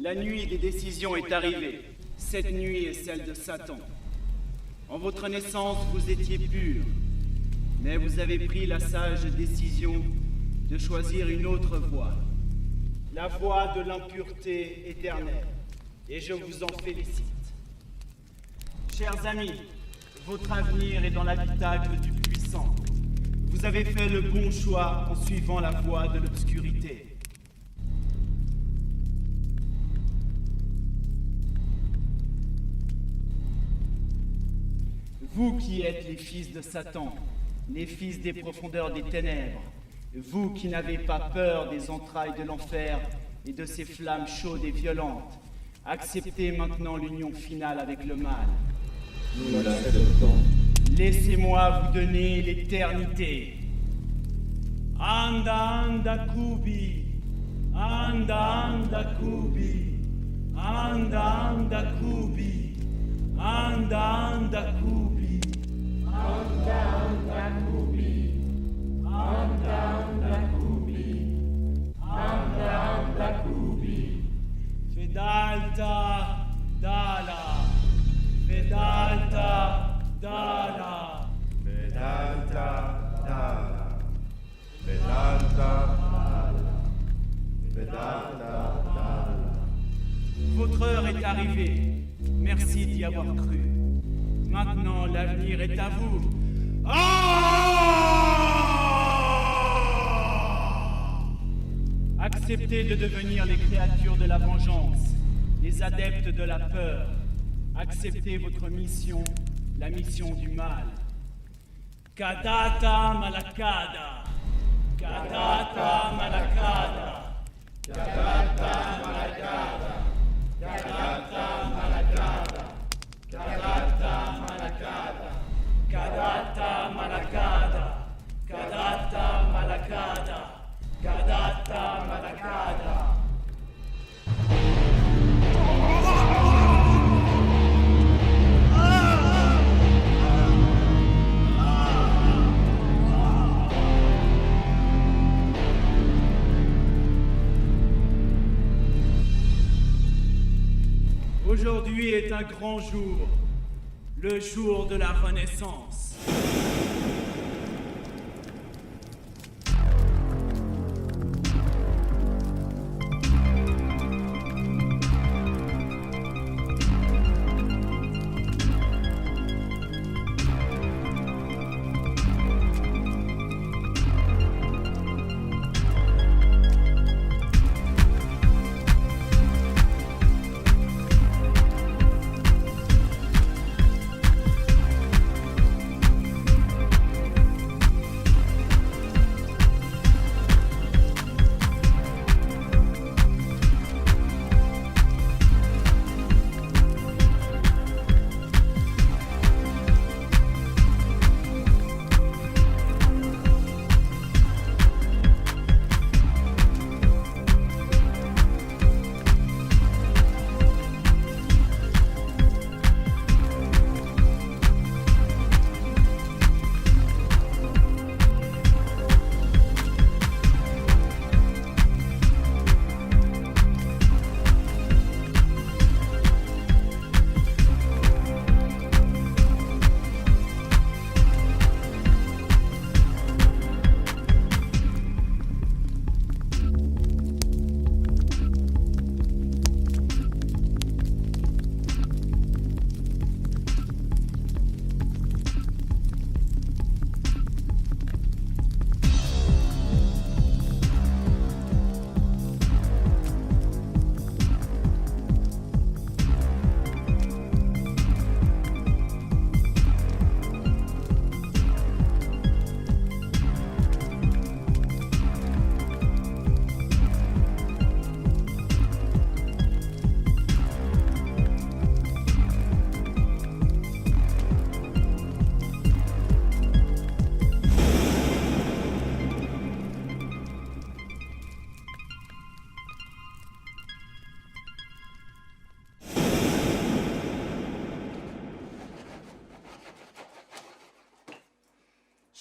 La nuit des décisions est arrivée. Cette nuit est celle de Satan. En votre naissance, vous étiez pur, mais vous avez pris la sage décision de choisir une autre voie, la voie de l'impureté éternelle, et je vous en félicite. Chers amis, votre avenir est dans l'habitacle du puissant. Vous avez fait le bon choix en suivant la voie de l'obscurité. Vous qui êtes les fils de Satan, les fils des profondeurs des ténèbres, vous qui n'avez pas peur des entrailles de l'enfer et de ses flammes chaudes et violentes, acceptez maintenant l'union finale avec le mal. Nous l'acceptons. Laissez-moi vous donner l'éternité. Anda, anda, kubi. Anda, anda, kubi. Anda, anda, kubi. Anda, anda, kubi. Anda, anda, kubi. Anda, anda, kubi. Anda, anda, kubi. Fedalta, dala. Vedanta Dala. Vedanta Dala. Vedanta Dala. Vedanta Dala. Votre heure est arrivée. Merci d'y avoir cru. Maintenant, l'avenir est à vous. Acceptez de devenir les créatures de la vengeance, les adeptes de la peur. Acceptez votre mission, la mission du mal. Kadata Malakada. Kadata Malakada. Kadata Malakada. Kadata Malakada. Kadata Malakada. Kadata Malakada. Kadata Malakada. Kadata Malakada. Aujourd'hui est un grand jour, le jour de la Renaissance.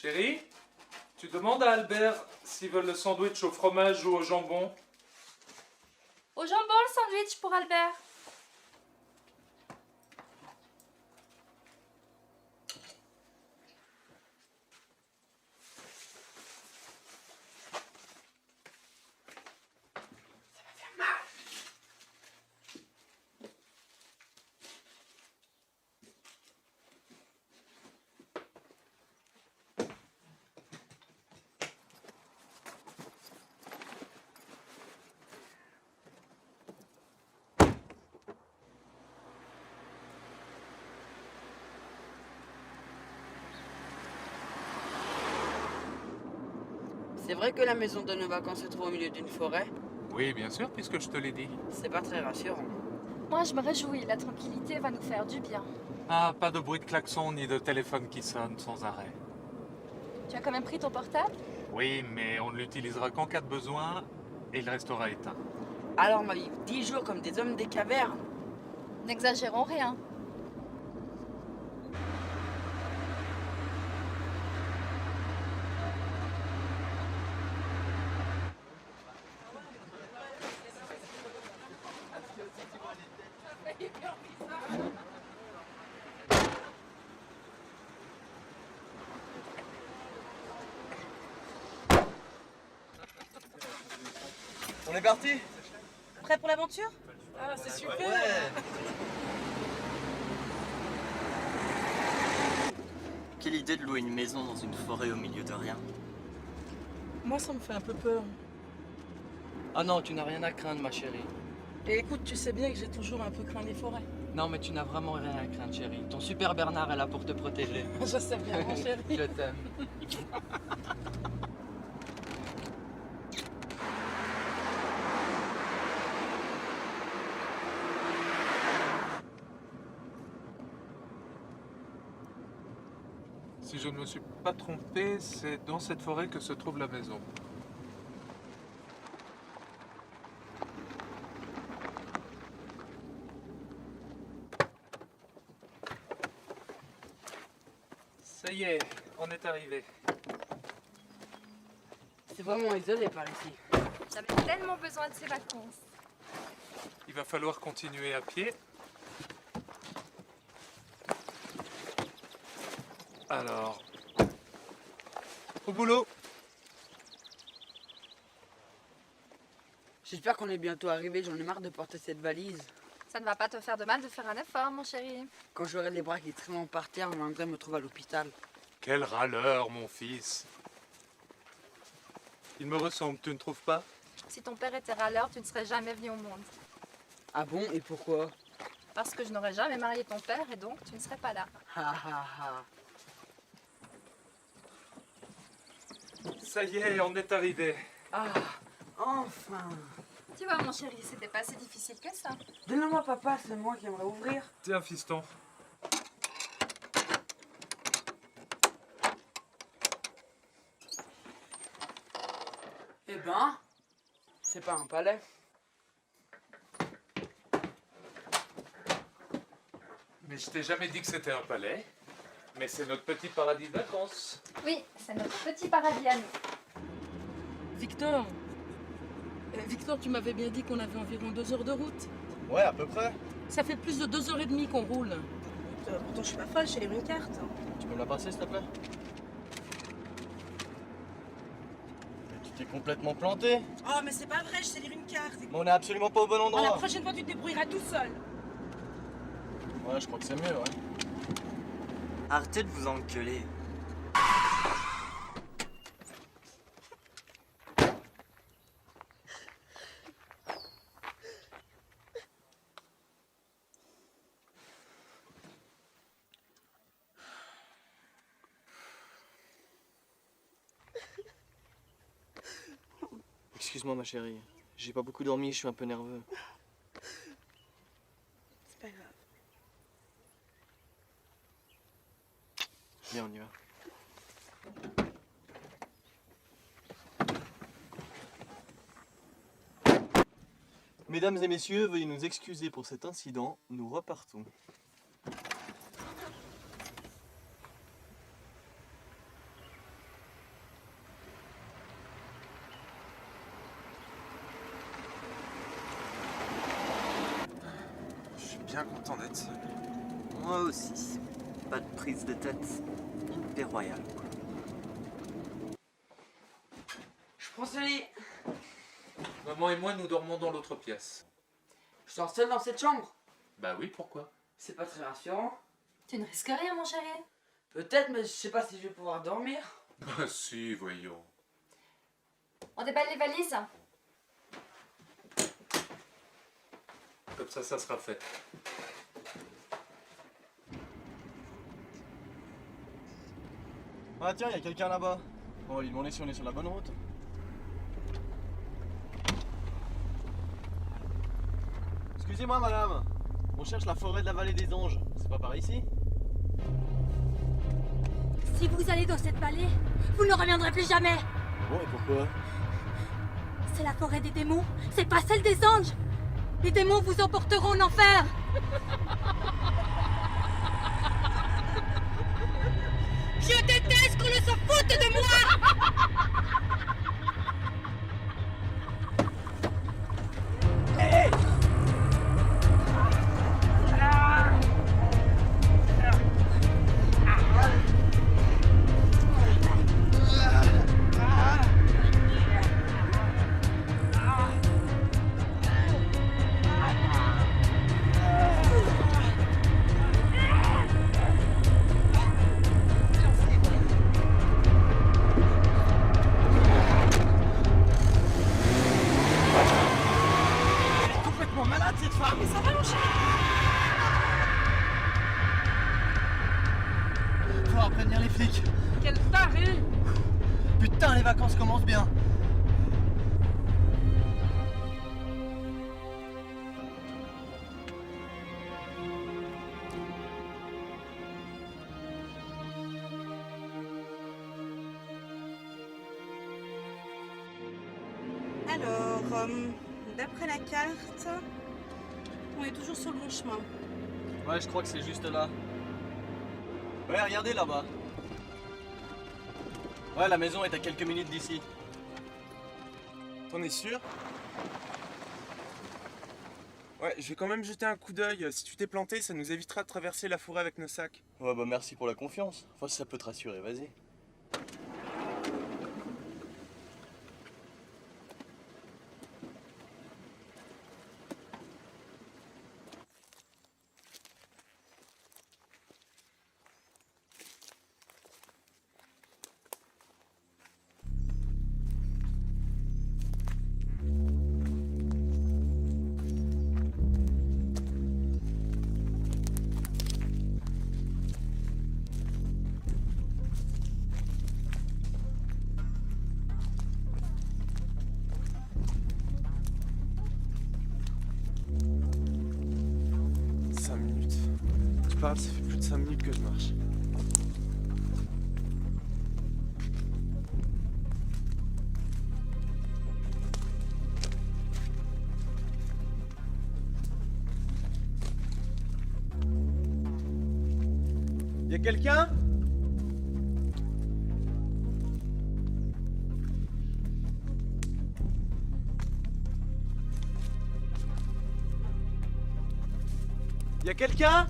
Chérie, tu demandes à Albert s'ils veulent le sandwich au fromage ou au jambon. Au jambon, le sandwich pour Albert. C'est vrai que la maison de nos vacances se trouve au milieu d'une forêt? Oui, bien sûr, puisque je te l'ai dit. C'est pas très rassurant. Moi, je me réjouis. La tranquillité va nous faire du bien. Ah, pas de bruit de klaxon ni de téléphone qui sonne sans arrêt. Tu as quand même pris ton portable? Oui, mais on ne l'utilisera qu'en cas de besoin et il restera éteint. Alors on va vivre 10 jours comme des hommes des cavernes. N'exagérons rien. On est parti? Prêt pour l'aventure? Ah, c'est super! Quelle idée de louer une maison dans une forêt au milieu de rien. Moi, ça me fait un peu peur. Ah non, tu n'as rien à craindre, ma chérie. Et écoute, tu sais bien que j'ai toujours un peu craint les forêts. Non, mais tu n'as vraiment rien à craindre, chérie. Ton super Bernard est là pour te protéger. Je sais bien, mon chéri. Je t'aime. Si je ne me suis pas trompé, c'est dans cette forêt que se trouve la maison. Ça y est, on est arrivé. C'est vraiment isolé par ici. J'avais tellement besoin de ces vacances. Il va falloir continuer à pied. Alors, au boulot. J'espère qu'on est bientôt arrivé, j'en ai marre de porter cette valise. Ça ne va pas te faire de mal de faire un effort, mon chéri. Quand j'aurai les bras qui traînent par terre, on viendrait me trouver à l'hôpital. Quel râleur, mon fils. Il me ressemble, tu ne trouves pas? Si ton père était râleur, tu ne serais jamais venu au monde. Ah bon, et pourquoi? Parce que je n'aurais jamais marié ton père et donc tu ne serais pas là. Ha ha ha. Ça y est, on est arrivé. Ah, enfin. Tu vois, mon chéri, c'était pas si difficile que ça. Donne-moi papa, c'est moi qui aimerais ouvrir. Tiens, fiston. Eh ben, c'est pas un palais. Mais je t'ai jamais dit que c'était un palais. Mais c'est notre petit paradis de vacances. Oui, c'est notre petit paradis à nous. Victor Victor, tu m'avais bien dit qu'on avait environ 2 heures de route. Ouais, à peu près. Ça fait plus de 2h30 qu'on roule. Pourtant, je suis pas folle, j'ai une carte. Tu peux me la passer, s'il te plaît? Mais tu t'es complètement planté. Oh, mais c'est pas vrai, je sais lire une carte. Mais on est absolument pas au bon Oh, la endroit. prochaine fois, tu te débrouilleras tout seul. Ouais, je crois que c'est mieux, ouais. Arrêtez de vous engueuler. Excuse-moi, ma chérie. J'ai pas beaucoup dormi, je suis un peu nerveux. C'est pas grave. Viens, on y va. Mesdames et messieurs, veuillez nous excuser pour cet incident. Nous repartons. bien content d'être seul. Moi aussi. Pas de prise de tête. Une paix royale, quoi. Je prends ce lit. Maman et moi, nous dormons dans l'autre pièce. Je dors seul dans cette chambre. Bah oui, pourquoi? C'est pas très rassurant. Tu ne risques rien, mon chéri. Peut-être, mais je sais pas si je vais pouvoir dormir. Bah si, voyons. On déballe les valises. Comme ça sera fait. Ah tiens, il y a quelqu'un là-bas. On va lui demander si on est sur la bonne route. Excusez-moi madame, on cherche la forêt de la vallée des anges. C'est pas par ici? Si vous allez dans cette vallée, vous ne reviendrez plus jamais. Bon, et pourquoi? C'est la forêt des démons, c'est pas celle des anges. Les démons vous emporteront en enfer. Je déteste qu'on ne se foute de moi. Faut prévenir les flics. Quel taré! Putain, les vacances commencent bien. Alors, d'après la carte, on est toujours sur le bon chemin. Ouais, je crois que c'est juste là. Ouais, regardez là-bas. Ouais, la maison est à quelques minutes d'ici. T'en es sûr? Ouais, je vais quand même jeter un coup d'œil. Si tu t'es planté, ça nous évitera de traverser la forêt avec nos sacs. Ouais, bah merci pour la confiance. Enfin, si ça peut te rassurer, vas-y. Ça fait plus de 5 minutes que je marche. Y'a quelqu'un? Y'a quelqu'un?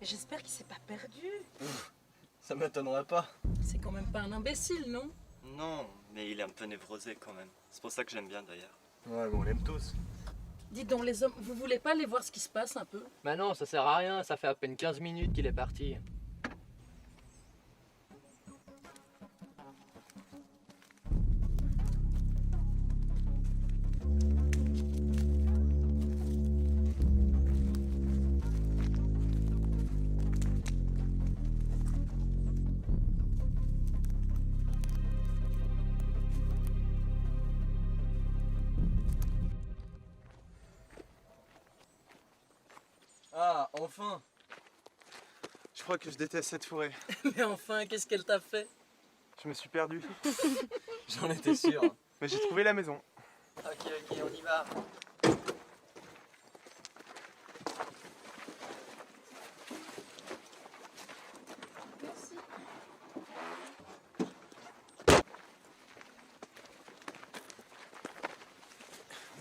J'espère qu'il s'est pas perdu. Ça m'étonnerait pas. C'est quand même pas un imbécile, non? Non, mais il est un peu névrosé quand même. C'est pour ça que j'aime bien d'ailleurs. Ouais, bon, on l'aime tous. Dites donc les hommes, vous voulez pas aller voir ce qui se passe un peu? Bah non, ça sert à rien, ça fait à peine 15 minutes qu'il est parti. Ah, enfin. Je crois que je déteste cette forêt. Mais enfin, qu'est-ce qu'elle t'a fait? Je me suis perdu. J'en étais sûr. Mais j'ai trouvé la maison. Ok, on y va.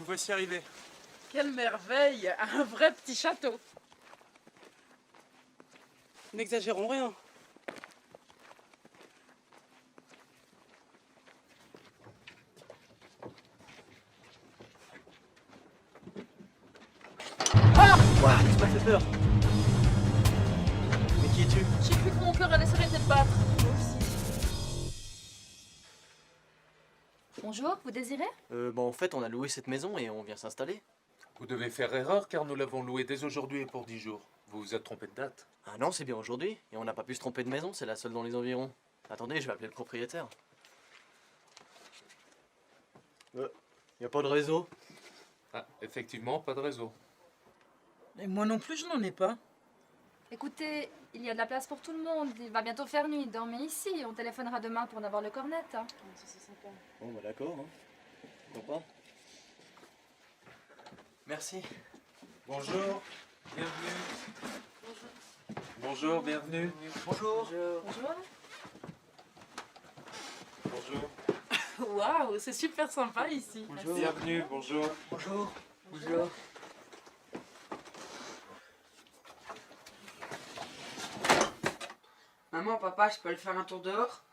nous voici arrivés. Quelle merveille! Un vrai petit château. N'exagérons rien. Ouah, tu m'as fait peur. Mais qui es-tu? J'ai cru que mon cœur allait s'arrêter de battre. Moi aussi. Bonjour, vous désirez? En fait, on a loué cette maison et on vient s'installer. Vous devez faire erreur car nous l'avons loué dès aujourd'hui et pour 10 jours. Vous vous êtes trompé de date. Ah non, c'est bien aujourd'hui. Et on n'a pas pu se tromper de maison, c'est la seule dans les environs. Attendez, je vais appeler le propriétaire. Y a pas de réseau? Ah, effectivement, pas de réseau. Et moi non plus, je n'en ai pas. Écoutez, il y a de la place pour tout le monde. Il va bientôt faire nuit. Dormez ici. On téléphonera demain pour en avoir le cornet. Hein. Ça, c'est sympa. Bon, bah d'accord. Hein. Pourquoi pas? Merci. Bonjour, bienvenue. Bonjour, bienvenue. Bonjour. Bonjour. Bonjour. Waouh, c'est super sympa ici. Bienvenue, bonjour. Bonjour. Bonjour. Maman, papa, je peux aller faire un tour dehors?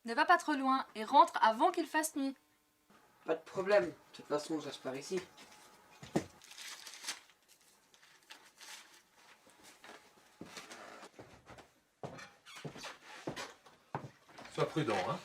Ne va pas trop loin et rentre avant qu'il fasse nuit. Pas de problème. De toute façon, je reste par ici. Sois prudent, hein.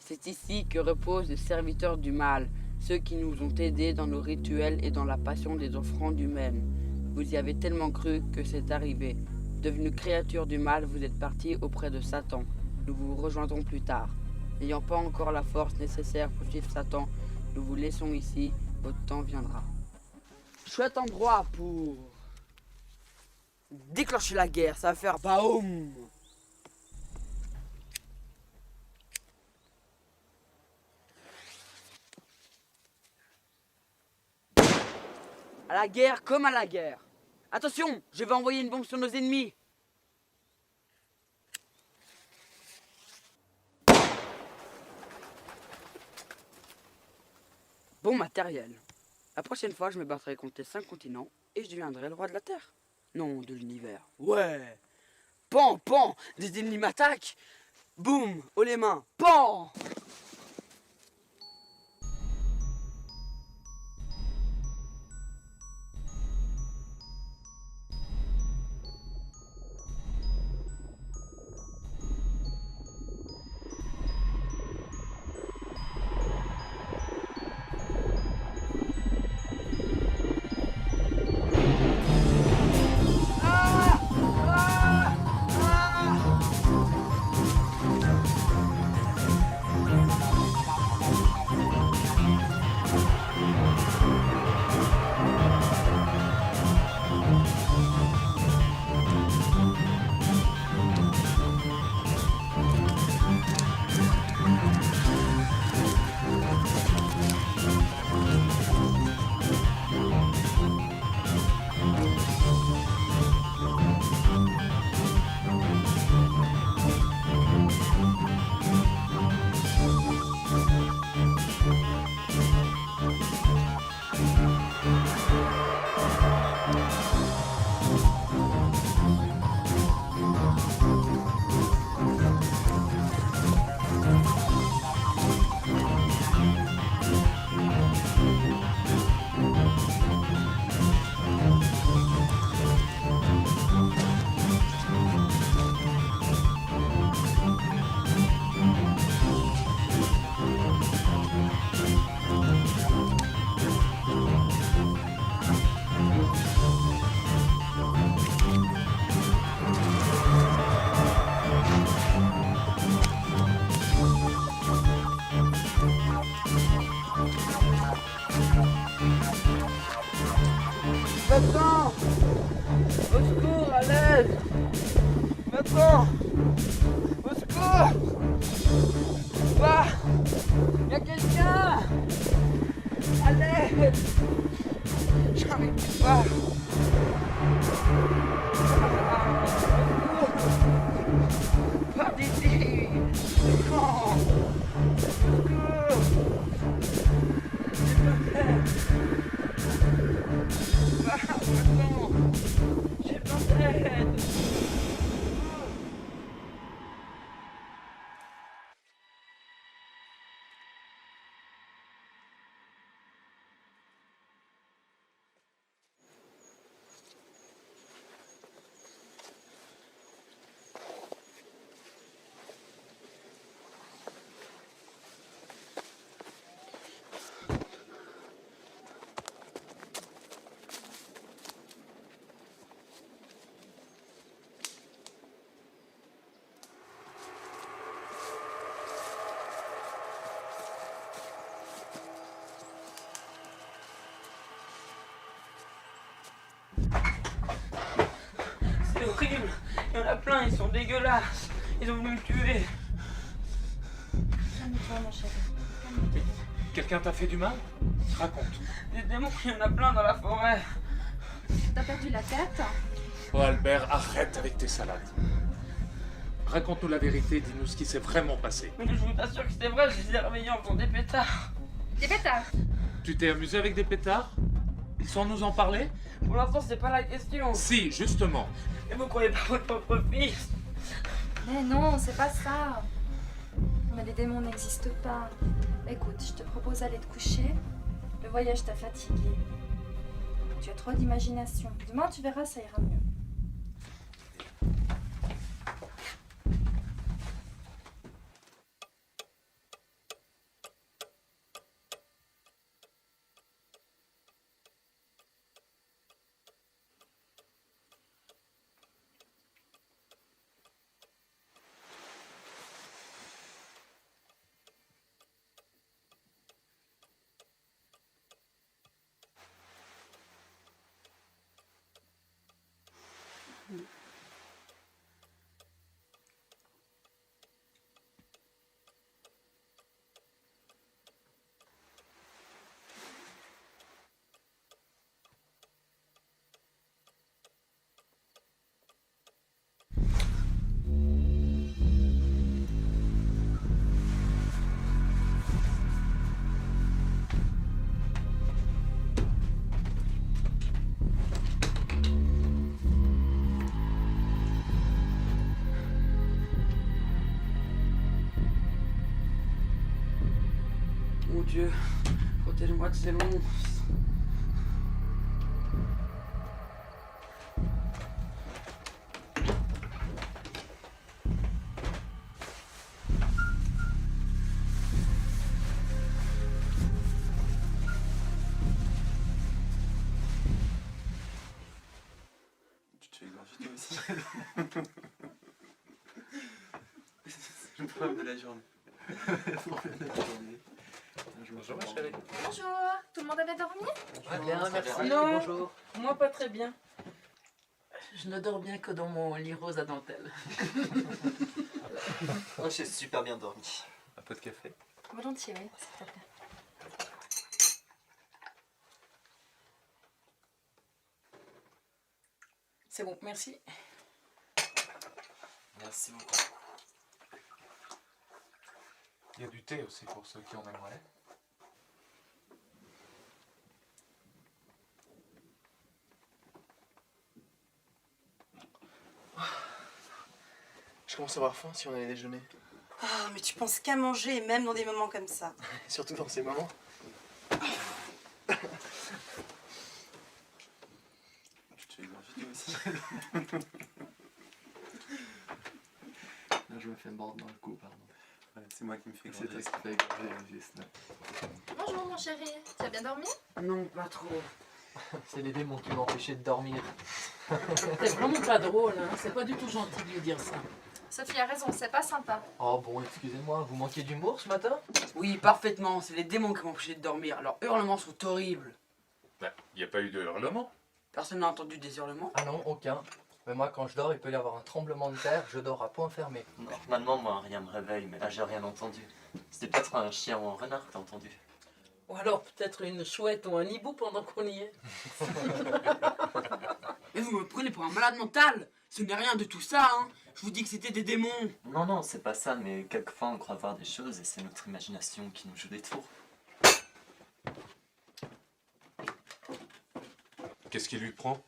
C'est ici que reposent les serviteurs du mal, ceux qui nous ont aidés dans nos rituels et dans la passion des offrandes humaines. Vous y avez tellement cru que c'est arrivé. Devenus créatures du mal, vous êtes partis auprès de Satan. Nous vous rejoindrons plus tard. N'ayant pas encore la force nécessaire pour suivre Satan, nous vous laissons ici, votre temps viendra. Chouette endroit pour déclencher la guerre, ça va faire baoum. À la guerre comme à la guerre. Attention, je vais envoyer une bombe sur nos ennemis. Bon matériel. La prochaine fois, je me battrai contre les 5 continents et je deviendrai le roi de la Terre. Non, de l'univers. Ouais. Pan, pan, des ennemis m'attaquent. Boum, haut les mains. Pan. Maintenant! Au secours, à l'aide! Maintenant! Au secours! Bah! Y'a quelqu'un! À l'aide! J'arrive pas! Pas d'ici! Non! Secours! J'ai besoin d'aide! C'est horrible, il y en a plein, ils sont dégueulasses. Ils ont voulu me tuer. Calme-toi, mon chéri. Quelqu'un t'a fait du mal? Raconte. Des démons, il y en a plein dans la forêt. T'as perdu la tête? Oh Albert, arrête avec tes salades. Raconte-nous la vérité, dis-nous ce qui s'est vraiment passé. Mais je vous assure que c'était vrai, je les ai réveillés en faisant des pétards. Des pétards? Tu t'es amusé avec des pétards? Sans nous en parler? Pour l'instant, c'est pas la question. Si, justement. Mais vous croyez pas votre propre fils? Mais non, c'est pas ça. Mais les démons n'existent pas. Écoute, je te propose d'aller te coucher. Le voyage t'a fatigué. Tu as trop d'imagination. Demain, tu verras, ça ira mieux. Mon Dieu, protège-moi de ces monstres. Tu te fais égorger toi aussi. C'est le problème de la journée. Bonjour ma chérie. Bonjour. Tout le monde avait dormi? Bien, merci. Non. Bonjour. Moi, pas très bien. Je ne dors bien que dans mon lit rose à dentelle. Moi j'ai super bien dormi. Un peu de café? Volontiers, oui, s'il te plaît. C'est bon, merci. Merci beaucoup. Il y a du thé aussi pour ceux qui en aimeraient. Je commence à avoir faim si on allait déjeuner. Ah, mais tu penses qu'à manger, et même dans des moments comme ça. Surtout dans ces moments. Tu te fais égorger toi aussi. Là, je me fais mordre dans le cou, pardon. Ouais, c'est moi qui me fais égorger. C'est toi qui te fais égorger, juste. Bonjour, mon chéri. Tu as bien dormi? Non, pas trop. C'est les démons qui m'ont empêché de dormir. C'est vraiment pas drôle, hein. C'est pas du tout gentil de lui dire ça. Sophie a raison, c'est pas sympa. Oh bon, excusez-moi, vous manquiez d'humour ce matin? Oui, parfaitement. C'est les démons qui m'ont empêché de dormir. Leurs hurlements sont horribles. Il n'y a pas eu de hurlement. Personne n'a entendu des hurlements? Ah non, aucun. Mais moi, quand je dors, il peut y avoir un tremblement de terre, je dors à point fermé. Normalement, moi, rien me réveille, mais là, j'ai rien entendu. C'était peut-être un chien ou un renard que t'as entendu. Ou alors peut-être une chouette ou un hibou pendant qu'on y est. Mais vous me prenez pour un malade mental! Ce n'est rien de tout ça, hein! Je vous dis que c'était des démons! Non, non, c'est pas ça, mais quelquefois, on croit voir des choses et c'est notre imagination qui nous joue des tours. Qu'est-ce qui lui prend?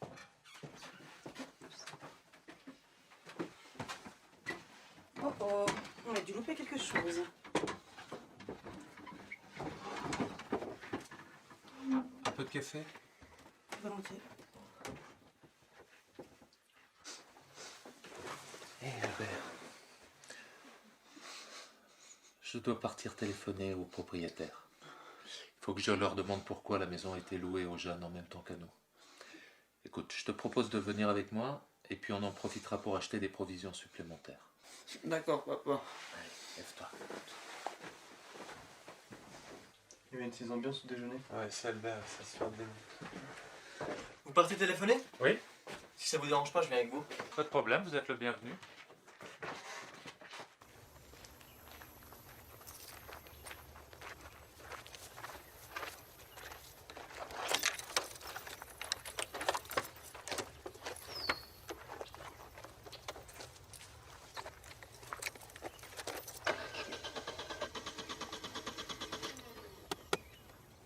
Oh oh, on a dû louper quelque chose. Un peu de café? Volontiers. Hé Albert, je dois partir téléphoner au propriétaire. Il faut que je leur demande pourquoi la maison a été louée aux jeunes en même temps qu'à nous. Écoute, je te propose de venir avec moi et puis on en profitera pour acheter des provisions supplémentaires. D'accord, papa. Allez, lève-toi. Il y avait une de ces ambiances au déjeuner. Ouais, c'est Albert, ça se fait un démon. Vous partez téléphoner? Oui, Si ça vous dérange pas, je viens avec vous. pas de problème, vous êtes le bienvenu.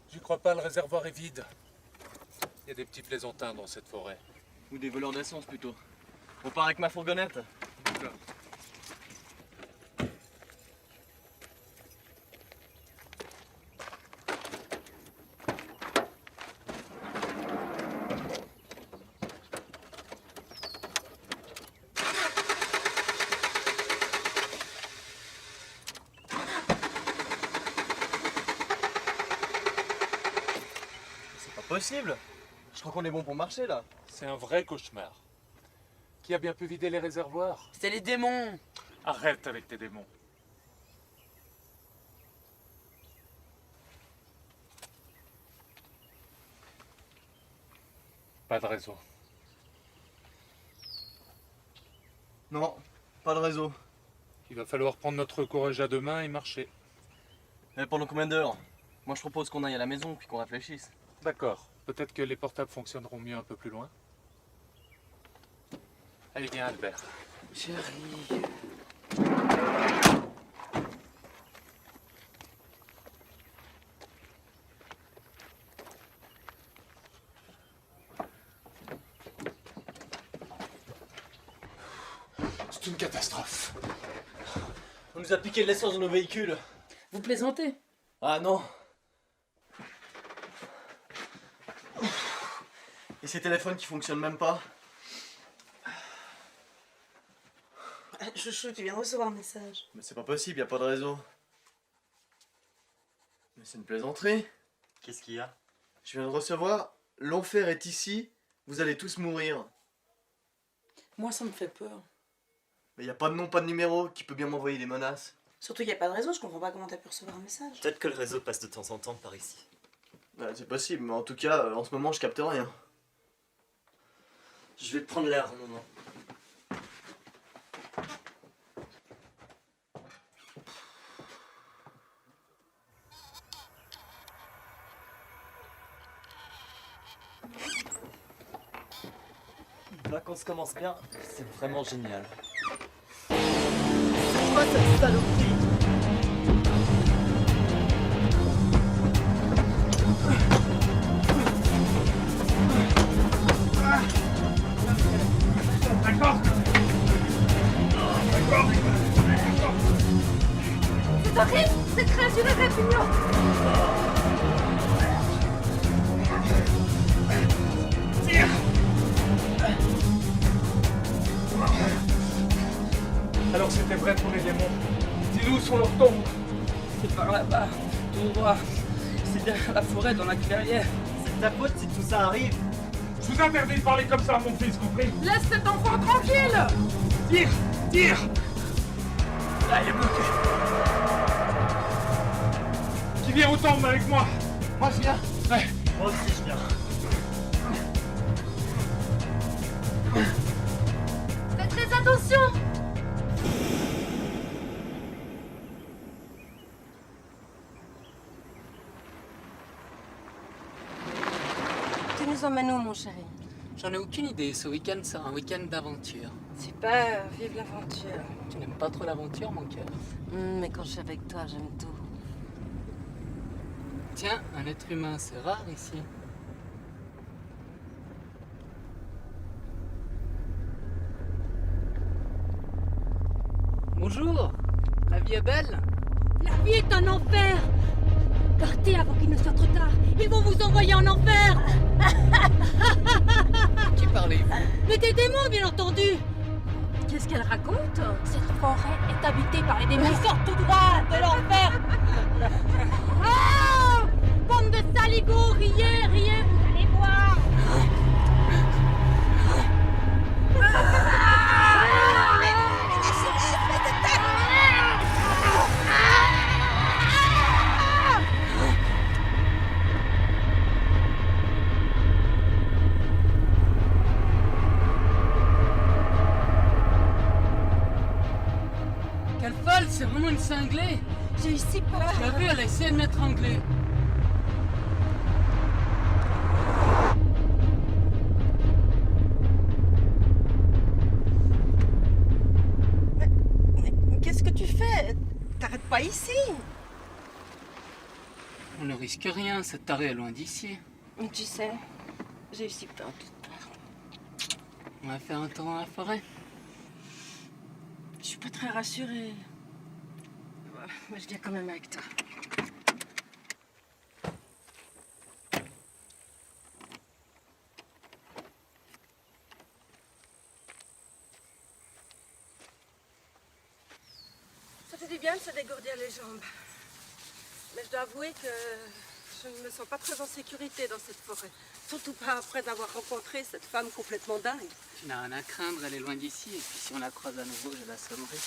Je crois pas, le réservoir est vide. Il y a des petits plaisantins dans cette forêt. Ou des voleurs d'essence plutôt. On part avec ma fourgonnette. C'est pas possible. Je crois qu'on est bon pour marcher là. C'est un vrai cauchemar. Qui a bien pu vider les réservoirs? C'est les démons! Arrête avec tes démons. Pas de réseau. Non, pas de réseau. Il va falloir prendre notre courage à deux mains et marcher. Et pendant combien d'heures? Moi je propose qu'on aille à la maison puis qu'on réfléchisse. D'accord. Peut-être que les portables fonctionneront mieux un peu plus loin. Allez, viens, Albert. Chérie... C'est une catastrophe. On nous a piqué de l'essence dans nos véhicules. Vous plaisantez? Ah non. Et ces téléphones qui fonctionnent même pas. Chouchou, tu viens de recevoir un message. Mais c'est pas possible, y a pas de réseau. Mais c'est une plaisanterie. Qu'est-ce qu'il y a? Je viens de recevoir, l'enfer est ici, vous allez tous mourir. Moi, ça me fait peur. Mais y a pas de nom, pas de numéro, qui peut bien m'envoyer des menaces. Surtout qu'il n'y a pas de réseau, je comprends pas comment t'as pu recevoir un message. Peut-être que le réseau passe de temps en temps par ici. Ouais, c'est possible, mais en tout cas, en ce moment, je capte rien. Je vais prendre l'air un moment. Les vacances commencent bien, c'est vraiment génial. C'est quoi cette saloperie? C'est horrible! Cette créature est répugnante! Alors c'était vrai pour les démons. Dis-nous sur leur tombe. C'est par là-bas, tout droit. C'est derrière la forêt, dans la clairière. C'est ta faute si tout ça arrive. Je vous interdis de parler comme ça à mon fils, compris? Laisse cet enfant tranquille! Tire! Tire! Là, il est bloqué. Qui vient au tombe avec moi? Moi je viens. Ouais. Moi aussi je viens. mon chéri? J'en ai aucune idée. Ce week-end sera un week-end d'aventure. Super, vive l'aventure. Tu n'aimes pas trop l'aventure, mon cœur? Mais quand je suis avec toi, j'aime tout. Tiens, un être humain, c'est rare ici. Bonjour. La vie est belle? La vie est un enfer. Partez avant qu'il ne soit trop tard. Ils vont vous envoyer en enfer. Qui parlez-vous? Mais des démons, bien entendu. Qu'est-ce qu'elle raconte? Cette forêt est habitée par les démons. Ils sortent tout droit de l'enfer. Ah! Bande de saligots, riez, riez, vous allez voir. Quelle folle, c'est vraiment une cinglée. J'ai eu si peur. Tu l'as vu, elle a essayé de m'étrangler. Qu'est-ce que tu fais? T'arrêtes pas ici. On ne risque rien, cette tarée est loin d'ici. Tu sais, j'ai eu si peur toute peur. On va faire un tour dans la forêt. Je suis pas très rassurée. Mais je viens quand même avec toi. Ça fait du bien de se dégourdir les jambes. Mais je dois avouer que je ne me sens pas très en sécurité dans cette forêt. Surtout pas après avoir rencontré cette femme complètement dingue. Tu n'as rien à craindre, elle est loin d'ici. Et puis si on la croise à nouveau, je la sommerai.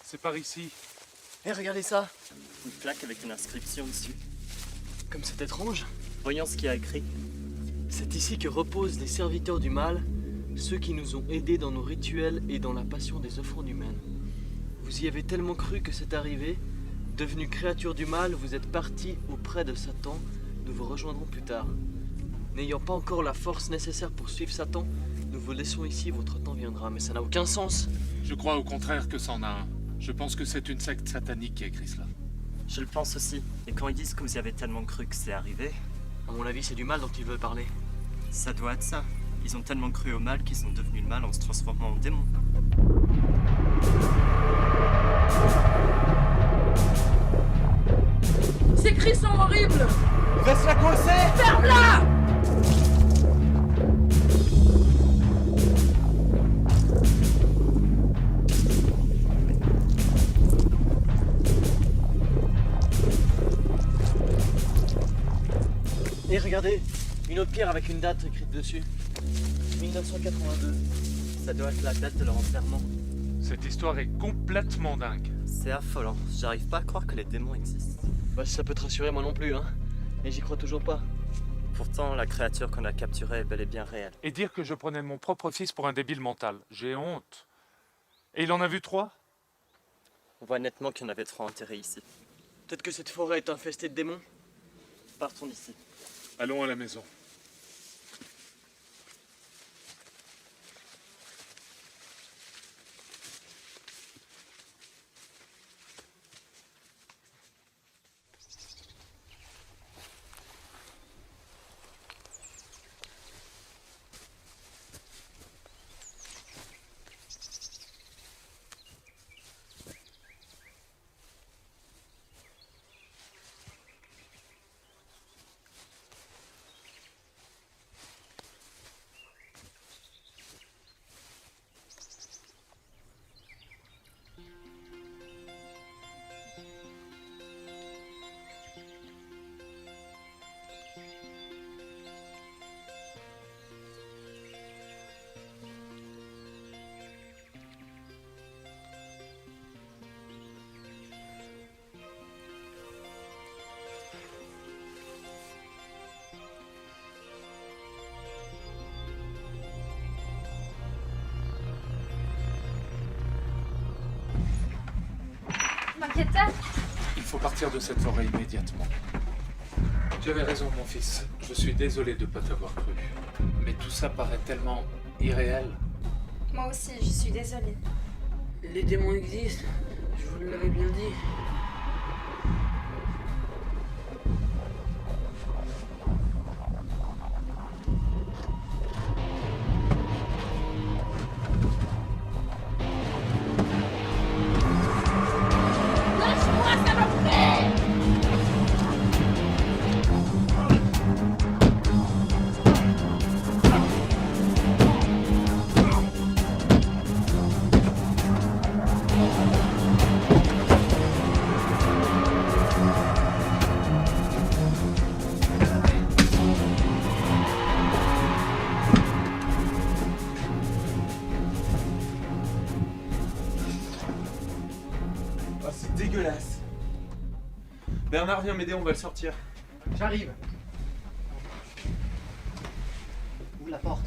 C'est par ici. Hé, regardez ça. Une plaque avec une inscription dessus. Comme c'est étrange. Voyons ce qu'il y a écrit. C'est ici que reposent les serviteurs du mal, ceux qui nous ont aidés dans nos rituels et dans la passion des offrandes humaines. Vous y avez tellement cru que c'est arrivé. Devenus créatures du mal, vous êtes partis auprès de Satan. Nous vous rejoindrons plus tard. N'ayant pas encore la force nécessaire pour suivre Satan, nous vous laissons ici, votre temps viendra. Mais ça n'a aucun sens. Je crois au contraire que c'en a un. Je pense que c'est une secte satanique qui a écrit cela. Je le pense aussi. Et quand ils disent que vous y avez tellement cru que c'est arrivé... À mon avis, c'est du mal dont ils veulent parler. Ça doit être ça. Ils ont tellement cru au mal qu'ils sont devenus le mal en se transformant en démons. Ces cris sont horribles. Laisse-la coincer. Ferme-la. Et regardez, une autre pierre avec une date écrite dessus. 1982. Ça doit être la date de leur enterrement. Cette histoire est complètement dingue. C'est affolant. J'arrive pas à croire que les démons existent. Bah si ça peut te rassurer, moi non plus, hein. Et j'y crois toujours pas. Pourtant, la créature qu'on a capturée est bel et bien réelle. Et dire que je prenais mon propre fils pour un débile mental. J'ai honte. Et il en a vu 3? On voit nettement qu'il y en avait 3 enterrés ici. Peut-être que cette forêt est infestée de démons. Partons d'ici. Allons à la maison. m'inquiétais. Il faut partir de cette forêt immédiatement. Tu avais raison, mon fils. Je suis désolé de ne pas t'avoir cru. Mais tout ça paraît tellement irréel. Moi aussi, je suis désolée. Les démons existent, je vous l'avais bien dit. C'est dégueulasse. Bernard, viens m'aider, on va le sortir. J'arrive. Ouvre la porte.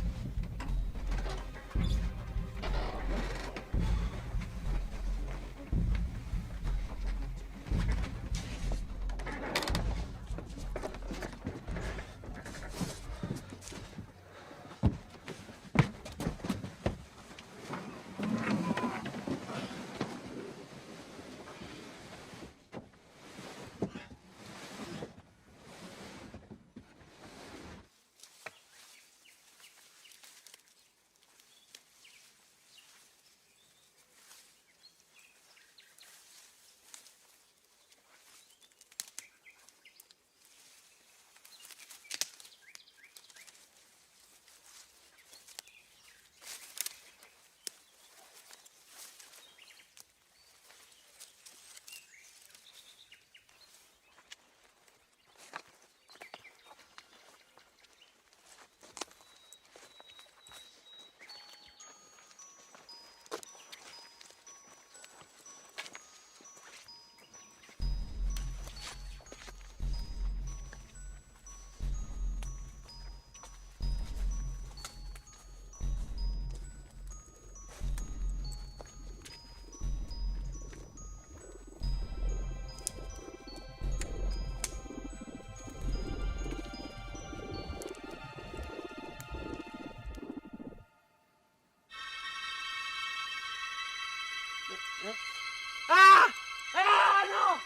Ah! Ah non!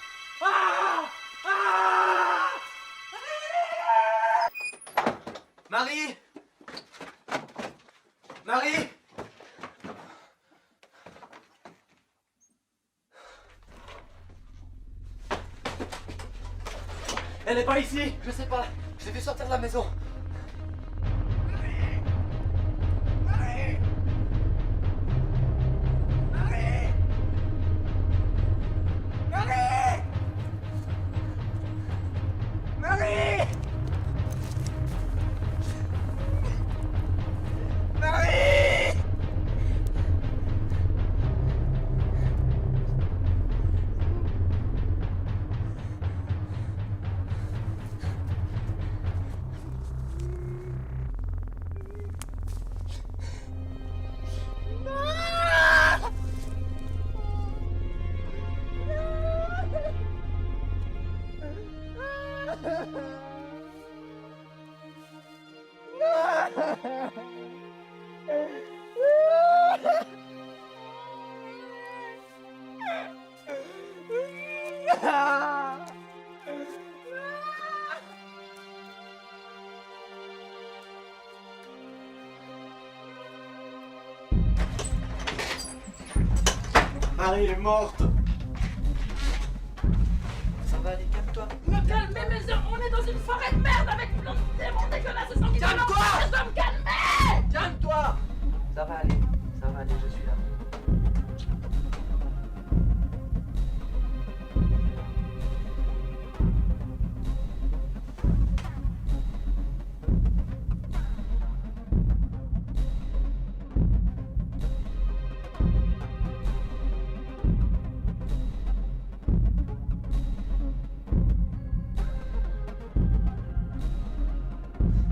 Ah! Ah! Marie! Marie! Elle n'est pas ici! Je sais pas, je l'ai vu sortir de la maison. Marie est morte. Ça va aller, calme-toi. Me calmer, mes hommes, on est dans une forêt de merde avec plein de démons dégueulasses et sanguinolents. Calme-toi! Les hommes, calmez! Calme-toi! Ça va aller, je suis là.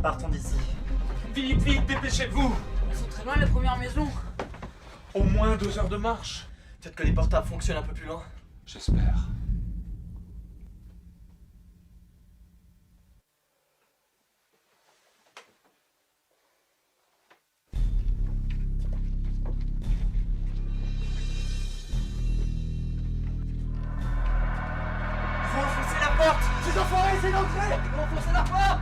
Partons d'ici. Vite, vite, dépêchez-vous! Elles sont très loin, les premières maisons. Au moins 2 heures de marche. Peut-être que les portables fonctionnent un peu plus loin. J'espère. Ils ont enfoncé la porte! Ces enfoirés, c'est d'entrer! Ils ont enfoncé la porte!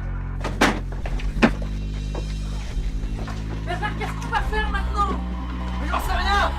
Bernard, qu'est-ce qu'on va faire maintenant? Mais j'en sais rien!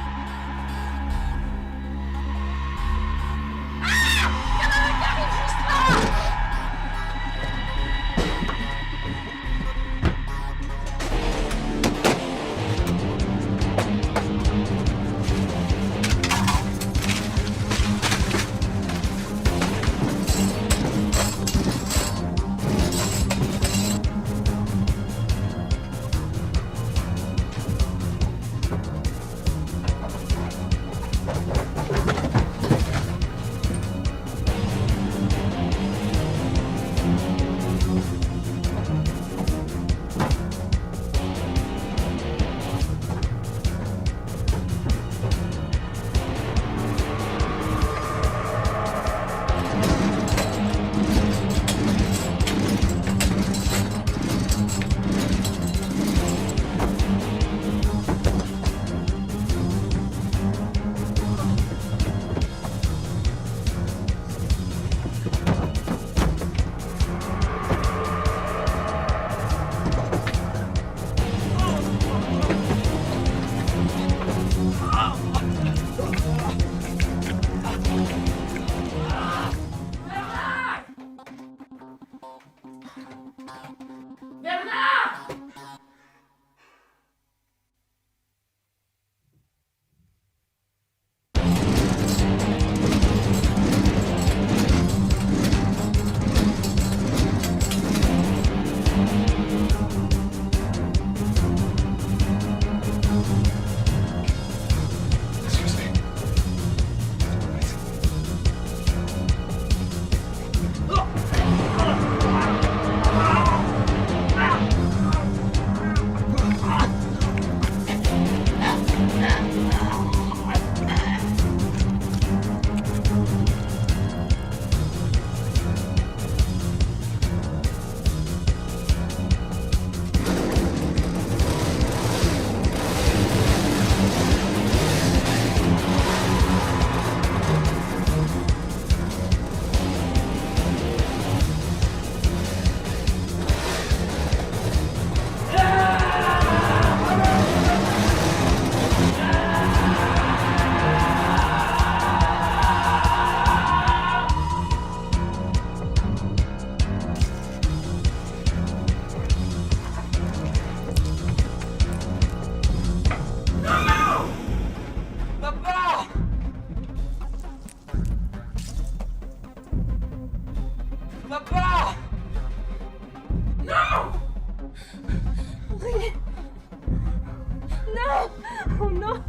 Papa! Non! Henri! Non! Oh non!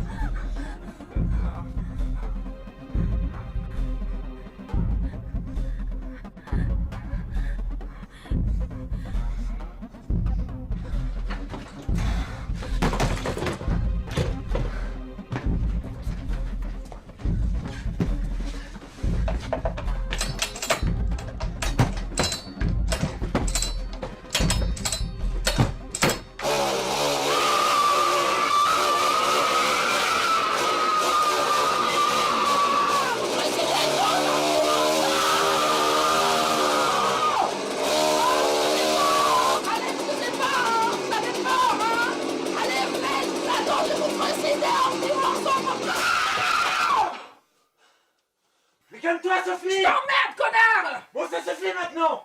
Mais calme-toi, Sophie! Je t'emmerde, connard! Bon, ça suffit maintenant!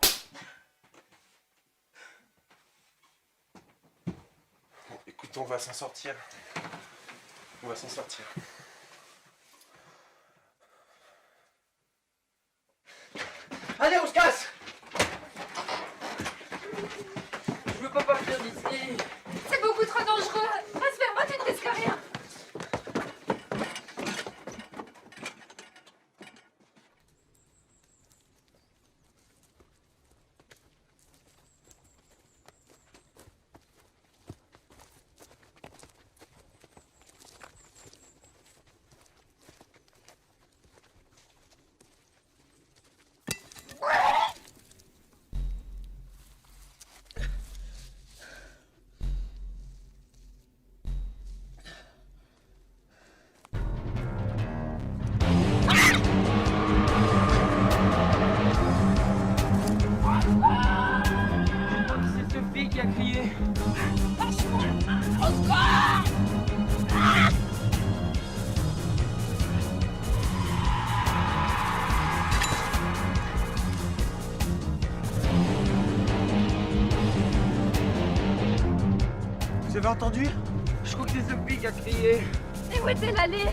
Bon, écoute, on va s'en sortir. On va s'en sortir. Allez, on se casse! Je veux pas partir d'ici. C'est beaucoup trop dangereux. Reste vers moi, tu ne risques rien. avez entendu? Je crois que c'est Sophie qui a crié. Et où est-elle allée?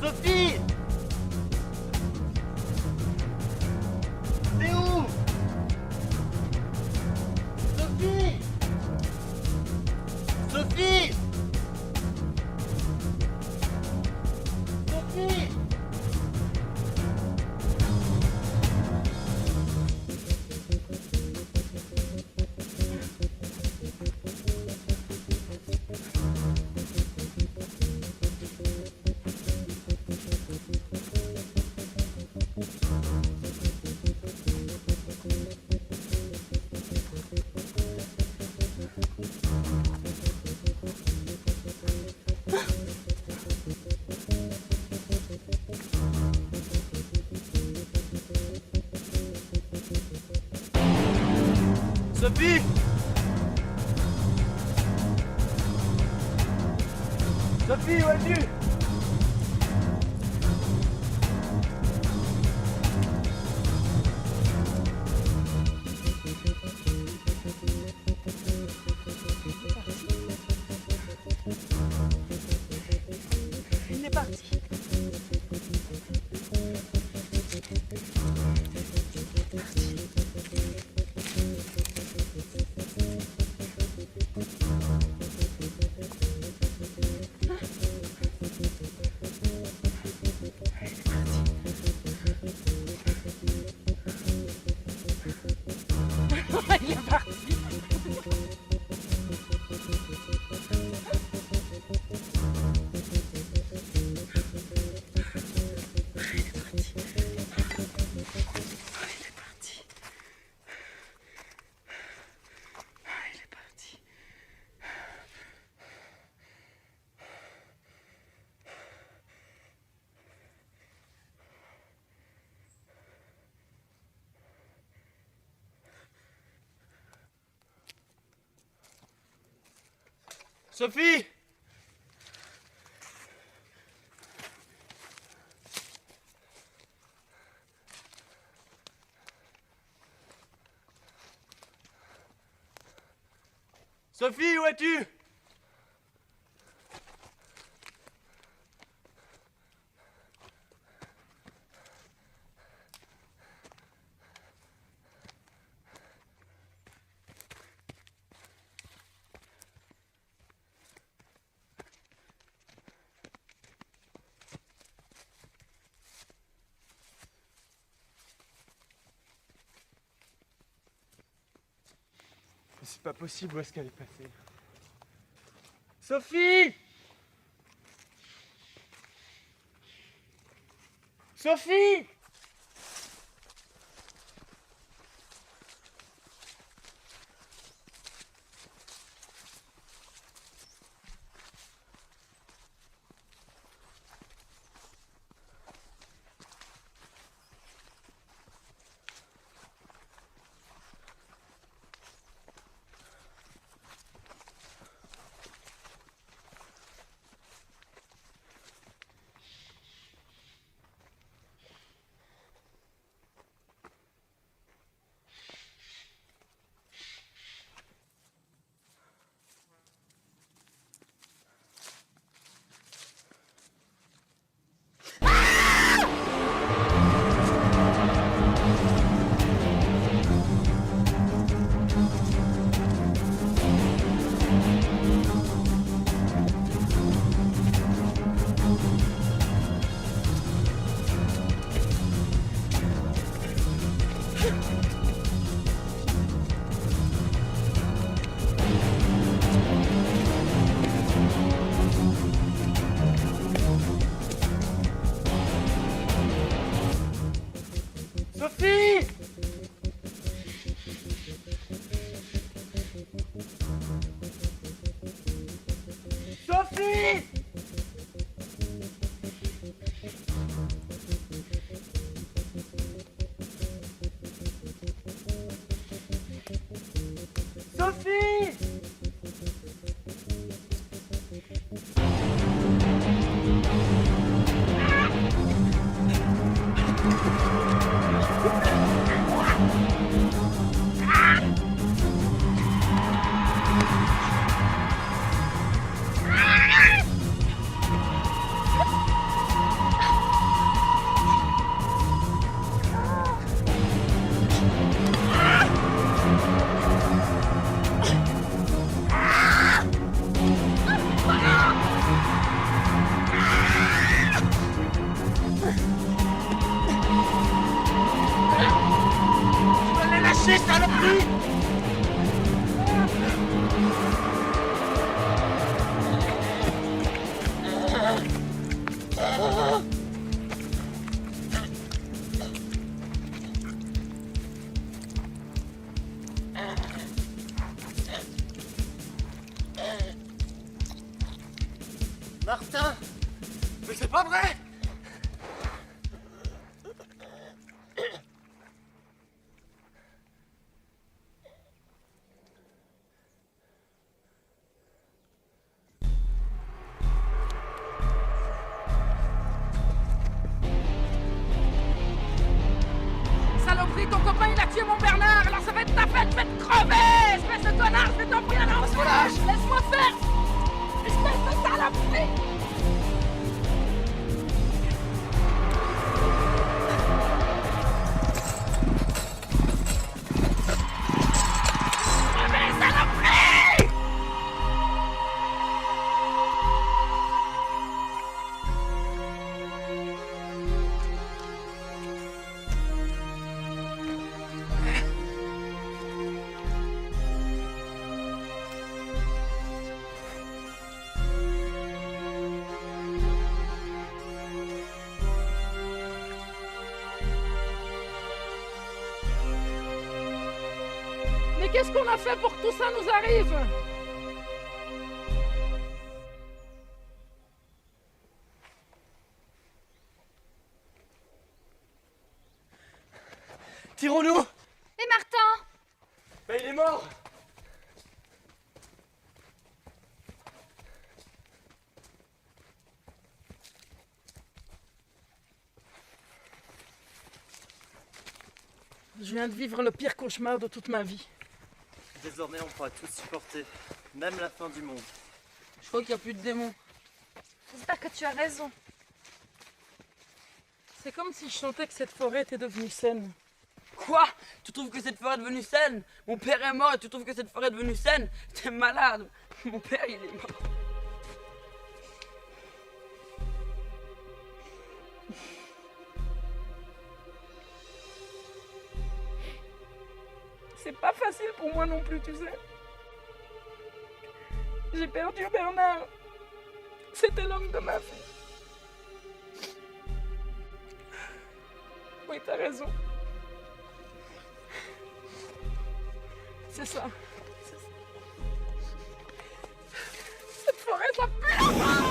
Sophie! T'es où? Sophie! Sophie! Sophie! Sophie! Sophie, où es-tu? Il est parti. Il est parti. Sophie! Sophie, où es-tu? C'est pas possible, où est-ce qu'elle est passée? Sophie! Sophie! lâcher, saloperie! Martin! Mais c'est pas vrai! Saloperie, ton copain il a tué mon Bernard, alors ça va être ta fête, je vais te crever, espèce de connard, je vais t'envoyer à l'enfer. Laisse-moi faire, espèce de saloperie. Crevez, saloperie. Mais qu'est-ce qu'on a fait pour que tout ça nous arrive? Tirons-nous! Et Martin? Bah il est mort! Je viens de vivre le pire cauchemar de toute ma vie. Désormais, on pourra tout supporter, même la fin du monde. Je crois qu'il n'y a plus de démons. J'espère que tu as raison. C'est comme si je sentais que cette forêt était devenue saine. Quoi? Tu trouves que cette forêt est devenue saine? Mon père est mort et tu trouves que cette forêt est devenue saine? T'es malade. Mon père, il est mort. C'est pas facile pour moi non plus, tu sais. J'ai perdu Bernard. C'était l'homme de ma vie. Oui, t'as raison. C'est ça. Cette forêt, ça pue la mort.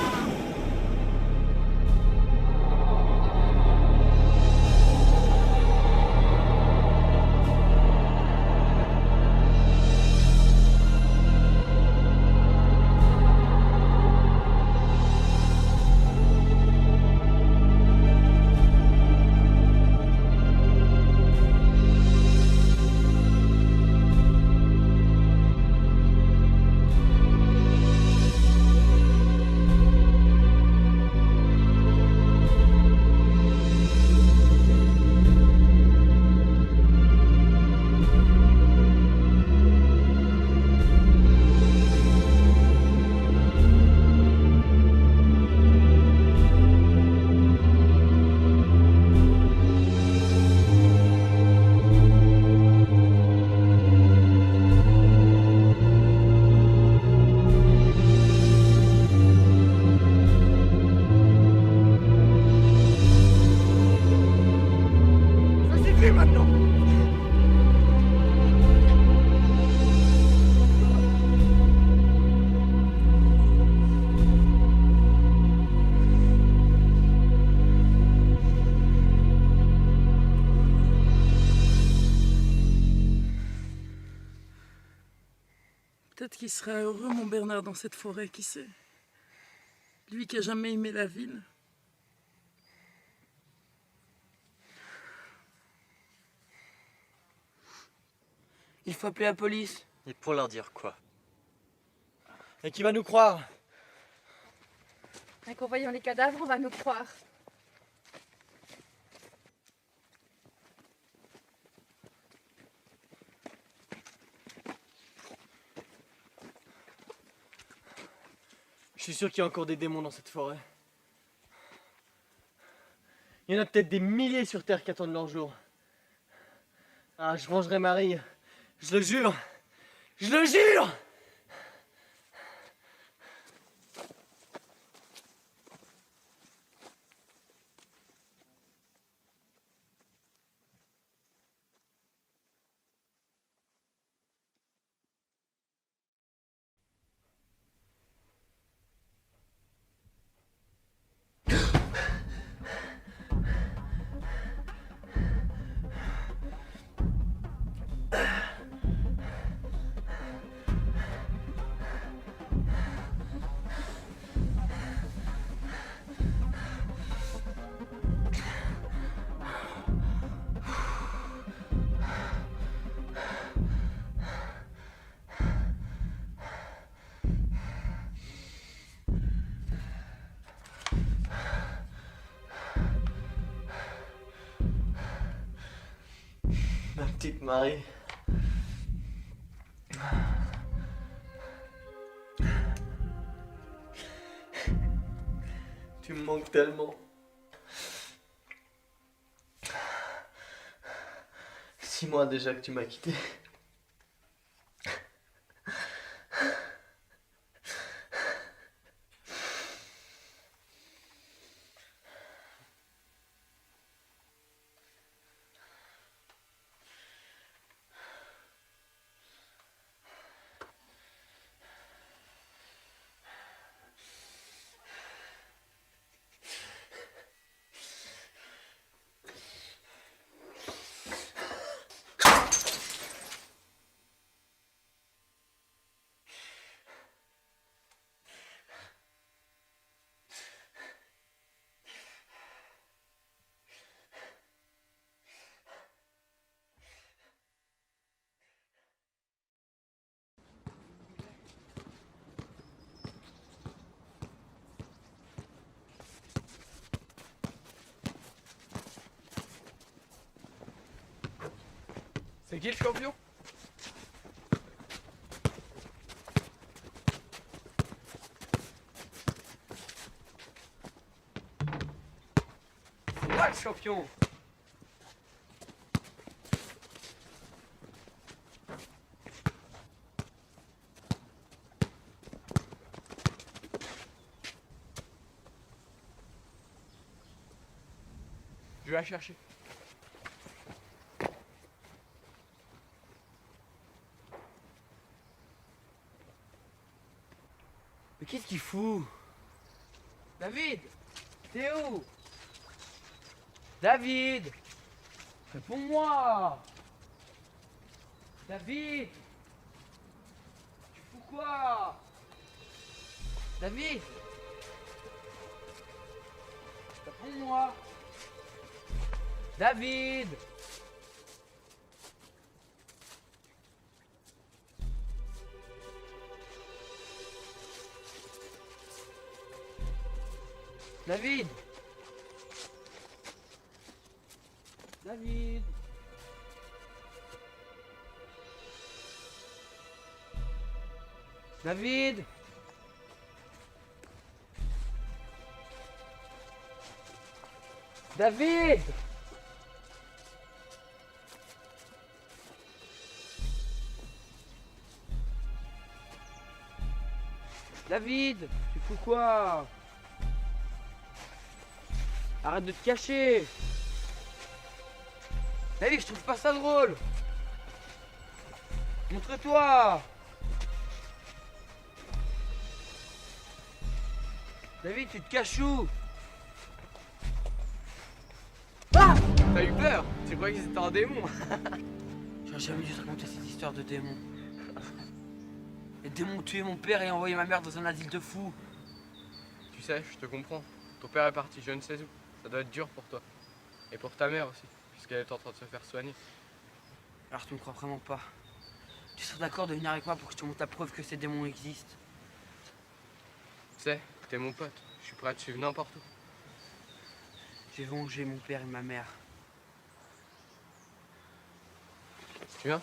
Peut-être qu'il serait heureux, mon Bernard, dans cette forêt, qui sait. Lui qui a jamais aimé la ville. Il faut appeler la police. Et pour leur dire quoi? Et qui va nous croire? Et qu'en voyant les cadavres, on va nous croire. Je suis sûr qu'il y a encore des démons dans cette forêt. Il y en a peut-être des milliers sur Terre qui attendent leur jour. Ah, je vengerai Marie. Je le jure. Je le jure! Ma petite Marie. Tu me manques tellement. 6 mois déjà que tu m'as quitté. C'est qui le champion? C'est moi le champion! Je vais la chercher. Mais qu'est-ce qu'il fout? David! T'es où? David! Réponds-moi! David! Tu fous quoi? David! Réponds-moi! David! David! David! David! David! David! Tu fous quoi? Arrête de te cacher! David, je trouve pas ça drôle! Montre-toi! David, tu te caches où? Ah! T'as eu peur? Tu croyais que c'était un démon? J'aurais jamais dû te raconter cette histoire de démon. Les démons ont tué mon père et envoyé ma mère dans un asile de fous. Tu sais, je te comprends. Ton père est parti je ne sais où. Ça doit être dur pour toi. Et pour ta mère aussi, puisqu'elle est en train de se faire soigner. Alors tu me crois vraiment pas? Tu serais d'accord de venir avec moi pour que je te montre la preuve que ces démons existent? Tu sais, t'es mon pote. Je suis prêt à te suivre n'importe où. J'ai vengé mon père et ma mère. Tu viens?